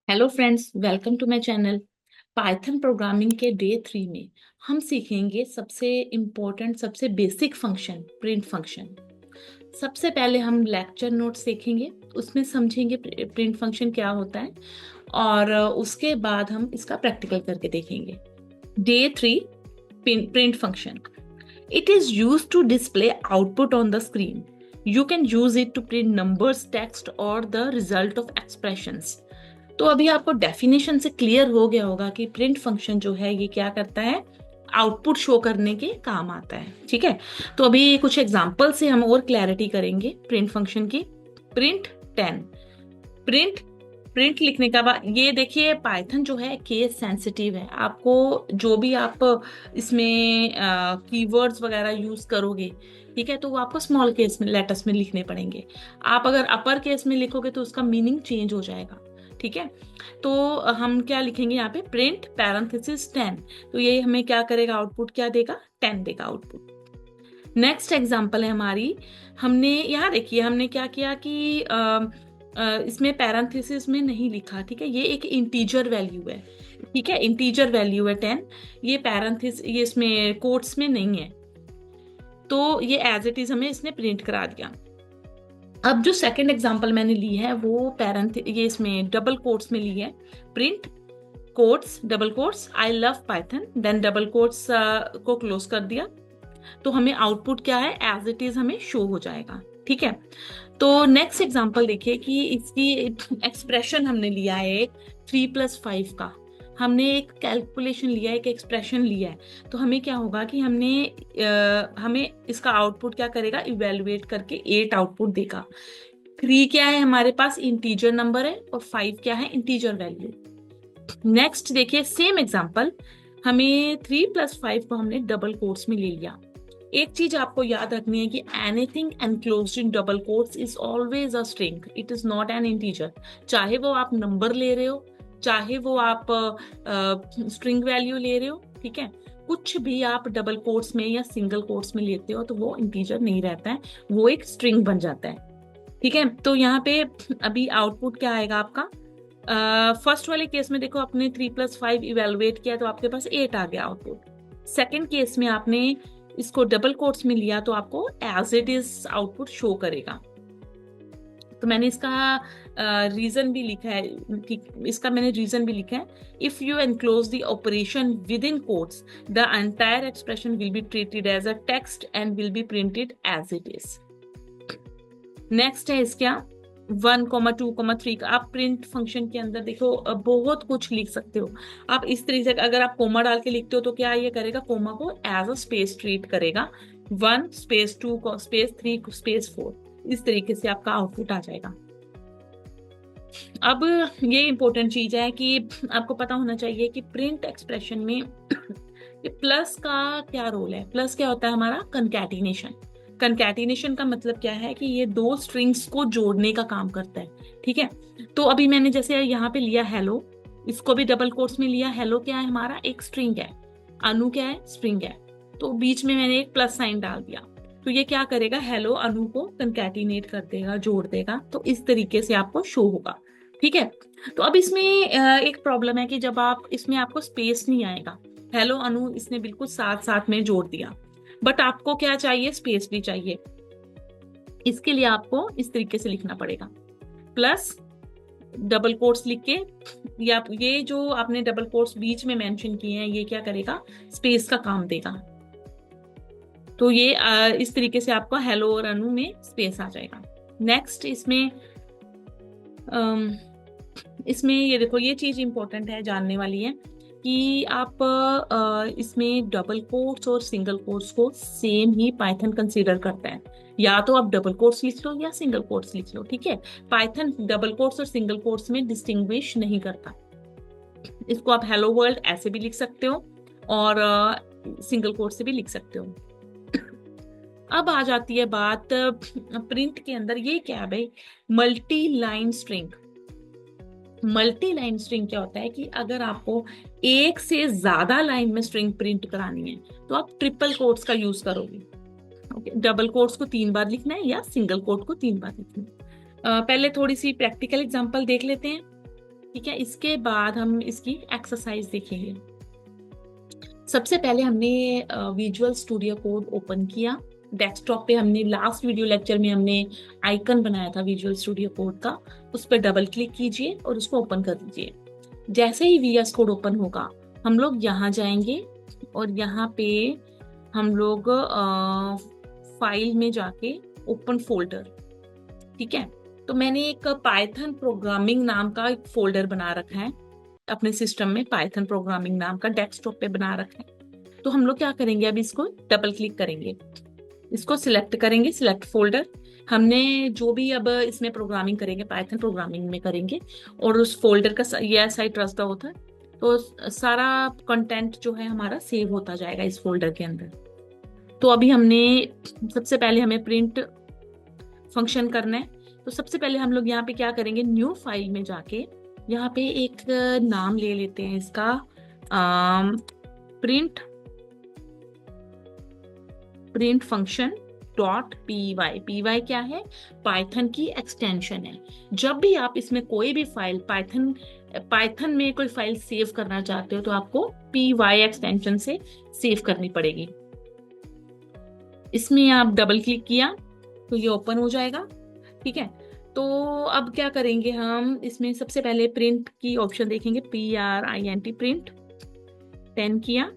Hello friends, welcome to my channel. Python programming के day 3 में हम सीखेंगे सबसे इम्पोर्टेंट सबसे बेसिक फंक्शन प्रिंट फंक्शन। सबसे पहले हम लेक्चर नोट्स देखेंगे, उसमें समझेंगे प्रिंट फंक्शन क्या होता है और उसके बाद हम इसका प्रैक्टिकल करके देखेंगे। Day 3 print function. It is used to display output on the screen. You can use it to print numbers, text or the result of expressions. तो अभी आपको डेफिनेशन से क्लियर हो गया होगा कि प्रिंट फंक्शन जो है ये क्या करता है, आउटपुट शो करने के काम आता है। ठीक है, तो अभी कुछ एग्जांपल से हम और क्लैरिटी करेंगे प्रिंट फंक्शन की। प्रिंट 10, प्रिंट प्रिंट लिखने का बाद ये देखिए, पाइथन जो है केस सेंसिटिव है। आपको जो भी आप इसमें कीवर्ड्स वगैरह यूज करोगे, ठीक है, तो वो आपको स्मॉल केस में लेटर्स में लिखने पड़ेंगे। आप अगर अपर केस में लिखोगे तो उसका मीनिंग चेंज हो जाएगा। ठीक है, तो हम क्या लिखेंगे यहाँ पे, प्रिंट पैरेंथेसिस 10। तो ये हमें क्या करेगा, आउटपुट क्या देगा, 10 देगा आउटपुट। नेक्स्ट एग्जांपल है हमारी, हमने यहाँ देखिए हमने क्या किया कि इसमें पैरेंथेसिस में नहीं लिखा। ठीक है, ये एक इंटीजर वैल्यू है। ठीक है, इंटीजर वैल्यू है 10। ये पैरेंथेसिस ये इसमें कोट्स में नहीं है, तो ये एज इट इज हमें इसने प्रिंट करा दिया। अब जो सेकंड एग्जांपल मैंने ली है वो ये इसमें डबल कोट्स में ली है। Print quotes double quotes I love Python, then double quotes को क्लोज कर दिया, तो हमें आउटपुट क्या है, एज इट इज हमें शो हो जाएगा। ठीक है, तो नेक्स्ट एग्जांपल देखिए कि इसकी एक्सप्रेशन हमने लिया है 3+5 का। हमने एक कैलकुलेशन लिया है, एक एक्सप्रेशन लिया है, तो हमें क्या होगा कि हमें इसका आउटपुट क्या करेगा, इवेलुएट करके 8 आउटपुट देगा। 3 क्या है हमारे पास, इंटीजर नंबर है, और 5 क्या है, इंटीजर वैल्यू। नेक्स्ट देखिए सेम एग्जांपल, हमें 3+5 को हमने डबल कोट्स में ले लिया। एक चीज आपको याद रखनी है कि anything enclosed in double quotes is always a string, it is not an integer. चाहे वो आप नंबर ले रहे हो, चाहे वो आप स्ट्रिंग वैल्यू ले रहे हो, ठीक है, कुछ भी आप डबल कोट्स में या सिंगल कोट्स में लेते हो तो वो इंटीजर नहीं रहता है, वो एक स्ट्रिंग बन जाता है। ठीक है, तो यहाँ पे अभी आउटपुट क्या आएगा आपका, फर्स्ट वाले केस में देखो आपने 3+5 इवेलुएट किया तो आपके पास 8 आ गया आउटपुट। सेकेंड केस में आपने इसको डबल कोट्स में लिया तो आपको as it is output show करेगा। तो मैंने इसका रीजन भी लिखा है, ठीक, इसका मैंने रीजन भी लिखा है, if you enclose the operation within quotes the entire expression will be treated as a text and will be printed as it is. Next है इसका 1,2,3 का। आप प्रिंट फंक्शन के अंदर देखो बहुत कुछ लिख सकते हो आप इस तरीके से। अगर आप कोमा डाल के लिखते हो तो क्या ये करेगा, कोमा को एज अ स्पेस ट्रीट करेगा। 1 स्पेस 2 स्पेस 3 स्पेस 4, इस तरीके से आपका आउटपुट आ जाएगा। अब ये इंपॉर्टेंट चीज है कि आपको पता होना चाहिए कि प्रिंट एक्सप्रेशन में प्लस का क्या रोल है। प्लस क्या होता है हमारा, कंकैटिनेशन। कंकैटिनेशन का मतलब क्या है कि ये दो स्ट्रिंग्स को जोड़ने का काम करता है। ठीक है, तो अभी मैंने जैसे यहाँ पे लिया हेलो, इसको भी डबल कोट्स में लिया। हेलो क्या है हमारा, एक स्ट्रिंग है। अनु क्या है, स्ट्रिंग है, तो बीच में मैंने एक प्लस साइन डाल दिया, तो ये क्या करेगा, हेलो अनु को कंकैटिनेट कर देगा, जोड़ देगा, तो इस तरीके से आपको शो होगा। ठीक है, तो अब इसमें एक प्रॉब्लम है कि जब आप इसमें आपको स्पेस नहीं आएगा। हेलो अनु इसने बिल्कुल साथ साथ में जोड़ दिया, बट आपको क्या चाहिए, स्पेस भी चाहिए। इसके लिए आपको इस तरीके से लिखना पड़ेगा, प्लस डबल कोट्स लिख के, या ये जो आपने डबल कोट्स बीच में मेंशन किए हैं ये क्या करेगा, स्पेस का काम देगा। तो ये इस तरीके से आपका हेलो और अनु में स्पेस आ जाएगा। नेक्स्ट इसमें ये देखो, ये चीज इंपॉर्टेंट है, जानने वाली है कि आप इसमें डबल कोट्स और सिंगल कोट्स को सेम ही पाइथन कंसीडर करता है। या तो आप डबल कोट्स लिख लो या सिंगल कोट्स लिख लो। ठीक है, पाइथन डबल कोट्स और सिंगल कोट्स में डिस्टिंग्विश नहीं करता। इसको आप हेलो वर्ल्ड ऐसे भी लिख सकते हो और सिंगल कोट से भी लिख सकते हो। अब आ जाती है बात प्रिंट के अंदर, ये क्या है भाई, multi line string. Multi line string क्या होता है कि अगर आपको एक से ज्यादा लाइन में स्ट्रिंग प्रिंट करानी है तो आप ट्रिपल कोट्स का यूज करोगे। ओके, डबल कोट्स को 3 बार लिखना है या सिंगल कोट को 3 बार लिखना है। पहले थोड़ी सी प्रैक्टिकल एग्जांपल देख लेते हैं। ठीक है, इसके बाद हम इसकी एक्सरसाइज देखेंगे। सबसे पहले हमने विजुअल स्टूडियो कोड ओपन किया। डेस्कटॉप पे हमने लास्ट वीडियो लेक्चर में हमने आइकन बनाया था विजुअल स्टूडियो कोड का, उस पर डबल क्लिक कीजिए और उसको ओपन कर दीजिए। जैसे ही वीएस कोड ओपन होगा हम लोग यहाँ जाएंगे और यहाँ पे हम लोग फाइल में जाके ओपन फोल्डर, ठीक है। तो मैंने एक पाइथन प्रोग्रामिंग नाम का एक फोल्डर बना रखा है अपने सिस्टम में, पाइथन प्रोग्रामिंग नाम का डेस्कटॉप पे बना रखा है। तो हम लोग क्या करेंगे, अब इसको डबल क्लिक करेंगे, इसको सिलेक्ट करेंगे, सिलेक्ट फोल्डर। हमने जो भी अब इसमें प्रोग्रामिंग करेंगे पाइथन प्रोग्रामिंग में करेंगे, और उस फोल्डर का yes I trust the author, तो सारा कंटेंट जो है हमारा सेव होता जाएगा इस फोल्डर के अंदर। तो अभी हमने सबसे पहले हमें प्रिंट फंक्शन करना है। तो सबसे पहले हम लोग यहाँ पे क्या करेंगे, न्यू फाइल में जाके यहाँ पे एक नाम ले लेते हैं इसका, print function dot P Y क्या है, पाइथन की एक्सटेंशन है। जब भी आप इसमें कोई भी फाइल पाइथन में कोई फाइल सेव करना चाहते हो तो आपको पी वाई एक्सटेंशन से सेव करनी पड़ेगी। इसमें आप डबल क्लिक किया तो ये ओपन हो जाएगा, ठीक है। तो अब क्या करेंगे, हम इसमें सबसे पहले प्रिंट की ऑप्शन देखेंगे, PRINT प्रिंट 10 किया,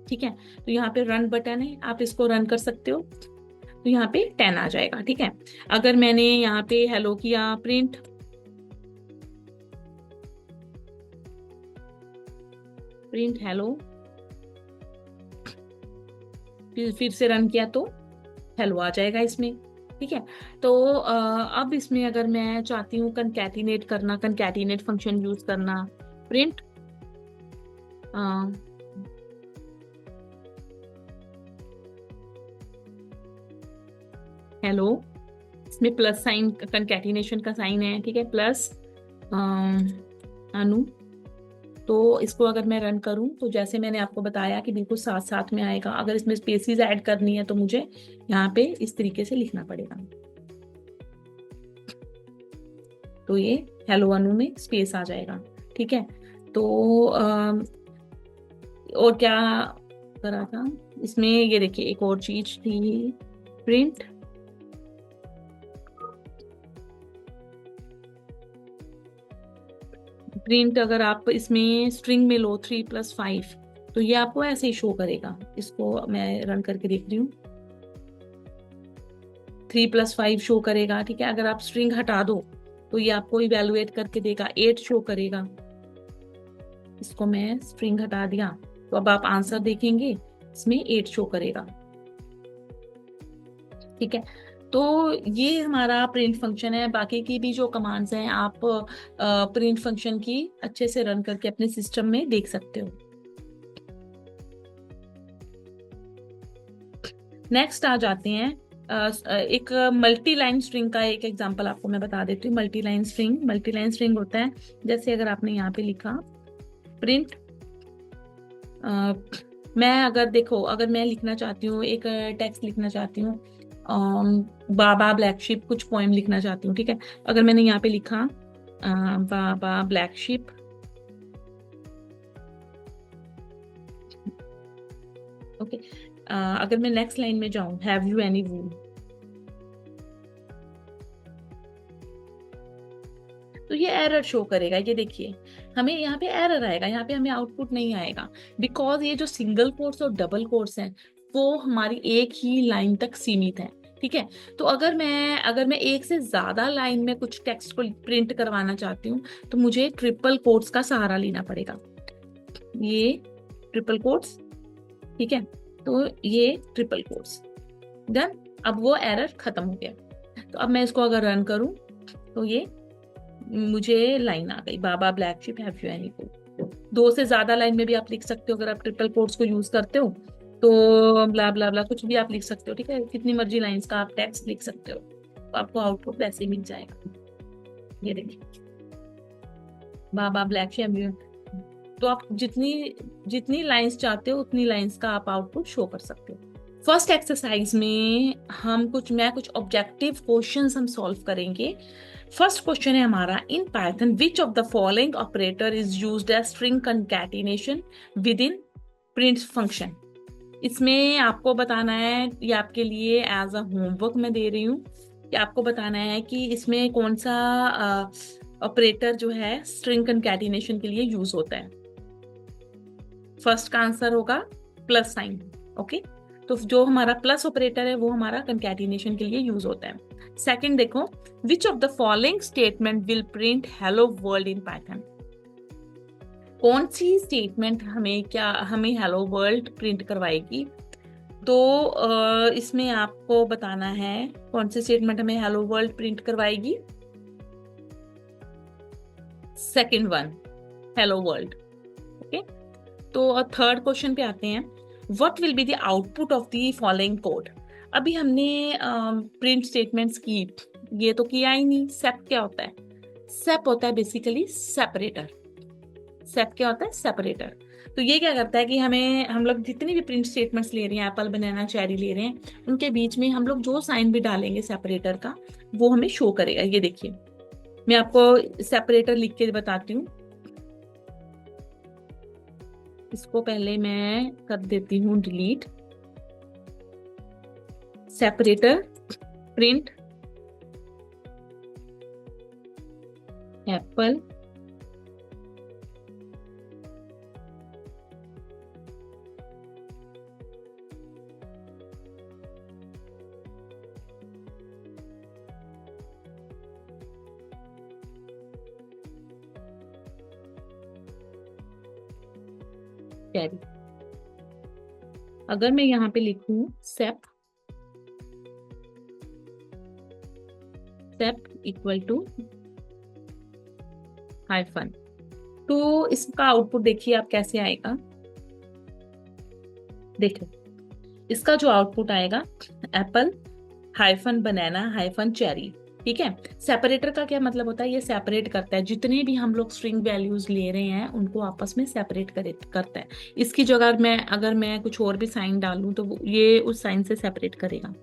ठीक है। तो यहाँ पे रन बटन है, आप इसको रन कर सकते हो, तो यहाँ पे 10 आ जाएगा, ठीक है। अगर मैंने यहाँ पे हेलो किया प्रिंट, हेलो, फिर से रन किया तो हेलो आ जाएगा इसमें, ठीक है। तो अब इसमें अगर मैं चाहती हूँ कंकैटिनेट करना, कंकैटिनेट फंक्शन यूज करना, प्रिंट हेलो, इसमें प्लस साइन कंकैटिनेशन का साइन है, ठीक है, प्लस अनु। तो इसको अगर मैं रन करूं तो जैसे मैंने आपको बताया कि बिल्कुल साथ साथ में आएगा। अगर इसमें स्पेसिस ऐड करनी है तो मुझे यहाँ पे इस तरीके से लिखना पड़ेगा। तो ये हेलो अनु में स्पेस आ जाएगा, ठीक है। तो और क्या करा था इसमें, ये देखिए एक और चीज थी, प्रिंट अगर आप इसमें स्ट्रिंग में लो 3+5 तो ये आपको ऐसे ही शो करेगा। इसको मैं रन करके देख रही हूँ, 3+5 शो करेगा, ठीक है। अगर आप स्ट्रिंग हटा दो तो ये आपको इवेलुएट करके देगा, 8 शो करेगा। इसको मैं स्ट्रिंग हटा दिया तो अब आप आंसर देखेंगे, इसमें 8 शो करेगा, ठीक है। तो ये हमारा प्रिंट फंक्शन है। बाकी की भी जो कमांड्स हैं आप प्रिंट फंक्शन की अच्छे से रन करके अपने सिस्टम में देख सकते हो। नेक्स्ट आ जाते हैं एक मल्टी लाइन स्ट्रिंग का एक एग्जांपल आपको मैं बता देती हूँ। मल्टी लाइन स्ट्रिंग होता है, जैसे अगर आपने यहाँ पे लिखा प्रिंट, मैं अगर देखो, अगर मैं लिखना चाहती हूँ, एक टेक्स्ट लिखना चाहती हूँ, बाबा ब्लैक शिप, कुछ पोएम लिखना चाहती हूँ, ठीक है। अगर मैंने यहाँ पे लिखा बाबा ब्लैक शिप, ओके। अगर मैं नेक्स्ट लाइन में जाऊं, हैव यू एनी वूल, तो ये एरर शो करेगा। ये देखिए हमें यहाँ पे एरर आएगा, यहाँ पे हमें आउटपुट नहीं आएगा, बिकॉज ये जो सिंगल कोट्स और डबल कोट्स हैं वो हमारी एक ही लाइन तक सीमित है, ठीक है। तो अगर मैं एक से ज्यादा लाइन में कुछ टेक्स्ट को प्रिंट करवाना चाहती हूँ तो मुझे ट्रिपल कोट्स का सहारा लेना पड़ेगा। ये ट्रिपल कोट्स, ठीक है। तो ये ट्रिपल कोट्स डन, अब वो एरर खत्म हो गया। तो अब मैं इसको अगर रन करूं तो ये मुझे लाइन आ गई, baa baa black sheep have you any wool. 2 से ज्यादा लाइन में भी आप लिख सकते हो, अगर आप ट्रिपल कोट्स को यूज करते हो तो ब्ला ब्ला ब्ला कुछ भी आप लिख सकते हो, ठीक है। कितनी मर्जी लाइंस का आप टेक्स्ट लिख सकते हो, तो आपको आउटपुट वैसे ही मिल जाएगा। ये देखिए बाबा ब्लैक शिप, तो आप जितनी लाइंस चाहते हो उतनी लाइंस का आप आउटपुट शो कर सकते हो। फर्स्ट एक्सरसाइज में मैं कुछ ऑब्जेक्टिव क्वेश्चंस हम सॉल्व करेंगे। फर्स्ट क्वेश्चन है हमारा, in Python which of the following operator is used as string concatenation within print function. इसमें आपको बताना है, ये आपके लिए एज अ होमवर्क मैं दे रही हूँ कि आपको बताना है कि इसमें कौन सा ऑपरेटर जो है स्ट्रिंग कंकैटिनेशन के लिए यूज होता है। फर्स्ट का आंसर होगा प्लस साइन। ओके, तो जो हमारा प्लस ऑपरेटर है वो हमारा कंकैटिनेशन के लिए यूज होता है। सेकंड देखो, विच of the following statement will print hello world in Python. कौन सी स्टेटमेंट हमें हेलो वर्ल्ड प्रिंट करवाएगी। तो इसमें आपको बताना है कौन सी स्टेटमेंट हमें हेलो वर्ल्ड प्रिंट करवाएगी। Second one, hello world. Okay, तो थर्ड क्वेश्चन पे आते हैं, what will be the output of the following code. अभी हमने प्रिंट स्टेटमेंट्स की, ये तो किया ही नहीं। सेप क्या होता है? सेप होता है बेसिकली सेपरेटर। सेप क्या होता है? सेपरेटर। तो ये क्या करता है कि हम लोग जितनी भी प्रिंट स्टेटमेंट्स ले रहे हैं, एप्पल, बनाना, चेरी ले रहे हैं, उनके बीच में हम लोग जो साइन भी डालेंगे सेपरेटर का, वो हमें शो करेगा। ये देखिए, मैं आपको सेपरेटर लिख के बताती हूँ। इसको पहले मैं कर देती हूँ delete. Separator print Apple cherry. अगर मैं यहाँ पे लिखूं सेप इक्वल टू हाइफन, तो इसका आउटपुट देखिए आप कैसे आएगा। देखो, इसका जो आउटपुट आएगा, एप्पल हाइफन बनाना हाइफन चेरी। ठीक है, सेपरेटर का क्या मतलब होता है? ये सेपरेट करता है, जितने भी हम लोग स्ट्रिंग वैल्यूज ले रहे हैं उनको आपस में सेपरेट करता है। इसकी जगह अगर मैं कुछ और भी साइन डालूं तो ये उस साइन से सेपरेट करेगा।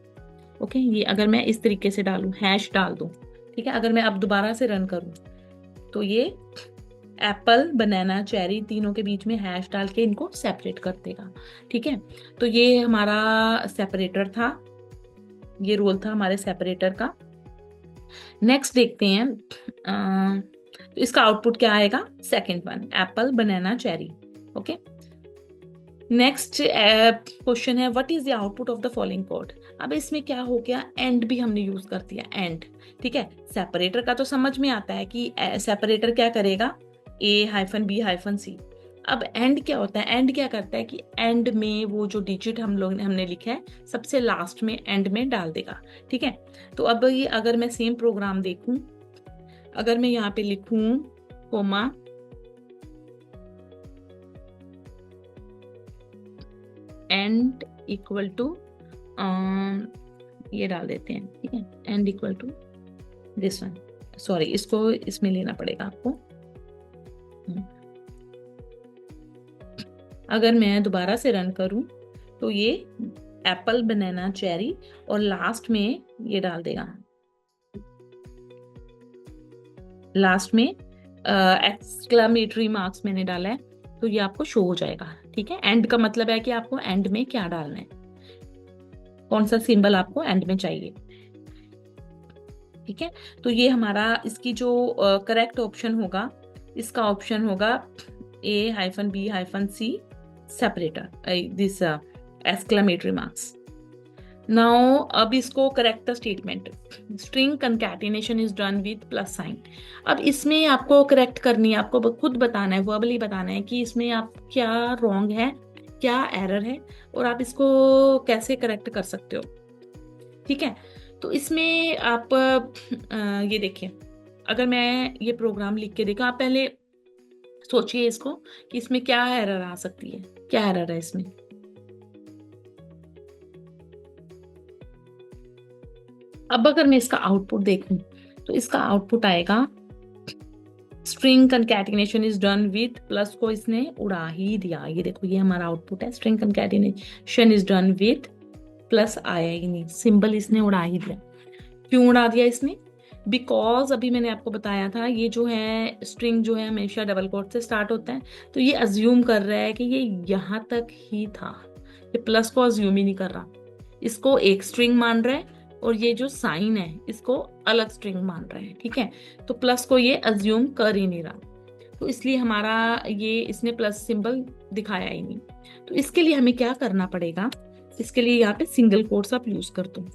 ओके, ये अगर मैं इस तरीके से डालूं, हैश डाल दूं, ठीक है, अगर मैं अब दोबारा से रन करूं तो ये एप्पल बनाना चेरी तीनों के बीच में हैश डाल के इनको सेपरेट कर देगा। ठीक है, तो ये हमारा सेपरेटर था, ये रोल था हमारे सेपरेटर का। नेक्स्ट देखते हैं, तो इसका आउटपुट क्या आएगा? Second one, apple banana cherry. Okay, next question है, what is the output of the following code. अब इसमें क्या हो गया? एंड भी हमने यूज कर दिया, एंड। ठीक है, सेपरेटर का तो समझ में आता है कि सेपरेटर क्या करेगा, ए हाइफन बी हाइफन सी। अब एंड क्या होता है? एंड क्या करता है कि एंड में वो जो डिजिट हमने लिखा है सबसे लास्ट में एंड में डाल देगा। ठीक है, तो अब ये अगर मैं सेम प्रोग्राम देखूं, अगर मैं यहाँ पे लिखूं कोमा एंड इक्वल टू, ये डाल देते हैं। ठीक है, end equal to this one, sorry इसको इसमें लेना पड़ेगा आपको। अगर मैं दोबारा से रन करूं तो ये एप्पल बनाना चेरी और लास्ट में ये डाल देगा, लास्ट में एक्सक्लेमेटरी मार्क्स मैंने डाला है, तो ये आपको शो हो जाएगा। ठीक है, एंड का मतलब है कि आपको एंड में क्या डालना है, कौन सा सिंबल आपको एंड में चाहिए। ठीक है, तो ये हमारा इसकी जो करेक्ट ऑप्शन होगा, इसका ऑप्शन होगा A hyphen B hyphen C separator, this exclamatory marks. Now अब इसको correct the statement, string concatenation is done with plus sign. अब इसमें आपको करेक्ट करनी है, आपको खुद बताना है, वर्बली बताना है कि इसमें आप क्या रॉन्ग है, क्या एरर है, और आप इसको कैसे करेक्ट कर सकते हो। ठीक है, तो इसमें आप ये देखिए, अगर मैं ये प्रोग्राम लिख के देखा, आप पहले सोचिए इसको कि इसमें क्या एरर आ सकती है, क्या एरर है इसमें। अब अगर मैं इसका आउटपुट देखूं तो इसका आउटपुट आएगा, string concatenation is done with, plus को इसने उड़ा ही दिया। ये देखो, ये हमारा आउटपुट है, string concatenation is done with, plus आया ही नहीं, सिंबल इसने उड़ा ही दिया। क्यों उड़ा दिया इसने? बिकॉज अभी मैंने आपको बताया था ये जो है स्ट्रिंग जो है हमेशा डबल कोट से स्टार्ट होता है, तो ये अज्यूम कर रहा है कि ये यहाँ तक ही था, ये प्लस को अज्यूम ही नहीं कर रहा, इसको एक स्ट्रिंग मान रहा है और ये जो साइन है इसको अलग स्ट्रिंग मान रहा है, ठीक है। तो प्लस को ये अज्यूम कर ही नहीं रहा, तो इसलिए हमारा ये इसने प्लस सिंबल दिखाया ही नहीं। तो इसके लिए हमें क्या करना पड़ेगा, इसके लिए यहाँ पे सिंगल कोट्स आप यूज कर दो।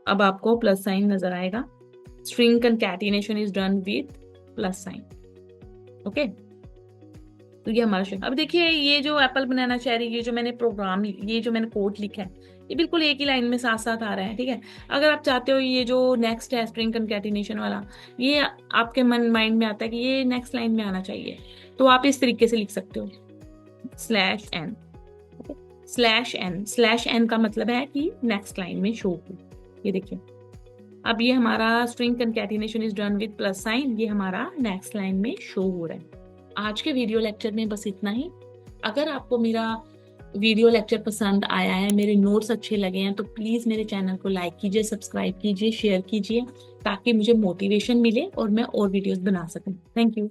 अब आपको प्लस साइन नजर आएगा, string concatenation is done with plus sign, okay. तो ये हमारा शेप। अब देखिए ये जो एप्पल बनाना चेरी, ये जो मैंने प्रोग्राम, ये जो मैंने कोड लिखा है, ये बिल्कुल एक ही लाइन में साथ साथ आ रहा है, ठीक है। अगर आप चाहते हो ये जो नेक्स्ट है स्ट्रिंग कंकैटिनेशन वाला, ये आपके माइंड में आता है कि ये नेक्स्ट लाइन में आना चाहिए, तो आप इस तरीके से लिख सकते हो slash N, slash N. Slash N का मतलब है कि नेक्स्ट लाइन में शो हो। ये देखिए अब ये हमारा string concatenation is done with plus sign, ये हमारा नेक्स्ट लाइन में शो हो रहा है। आज के वीडियो लेक्चर में बस इतना ही। अगर आपको मेरा वीडियो लेक्चर पसंद आया है, मेरे नोट्स अच्छे लगे हैं, तो प्लीज़ मेरे चैनल को लाइक कीजिए, सब्सक्राइब कीजिए, शेयर कीजिए, ताकि मुझे मोटिवेशन मिले और मैं और वीडियोस बना सकूं। Thank you.